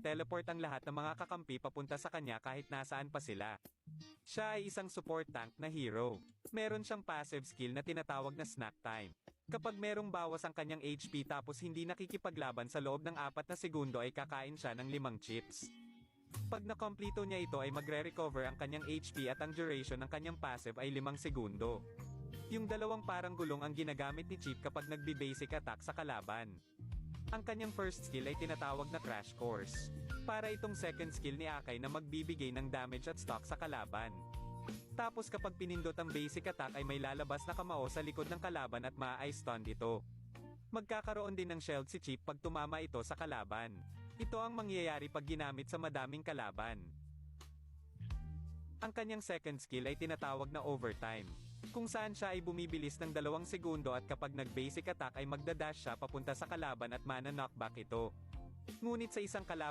teleport ang lahat ng mga kakampi papunta sa kanya kahit nasaan pa sila. Siya ay isang support tank na hero. Meron siyang passive skill na tinatawag na snack time. Kapag merong bawas ang kanyang HP tapos hindi nakikipaglaban sa loob ng 4 na segundo ay kakain siya ng 5 chips. Pag nakompleto niya ito ay magre-recover ang kanyang HP at ang duration ng kanyang passive ay 5 segundo. Yung dalawang parang gulong ang ginagamit ni Chip kapag nagbi-basic attack sa kalaban. Ang kanyang first skill ay tinatawag na Crash Course. Para itong second skill ni Akai na magbibigay ng damage at stock sa kalaban. Tapos kapag pinindot ang basic attack ay may lalabas na kamao sa likod ng kalaban at maa-stun ito. Magkakaroon din ng shield si Chip pag tumama ito sa kalaban. Ito ang mangyayari pag ginamit sa madaming kalaban. Ang kanyang second skill ay tinatawag na Overtime, kung saan siya ay bumibilis ng 2 segundo at kapag nag-basic attack ay magdadash siya papunta sa kalaban at mana-knockback ito. Ngunit sa isang kalaban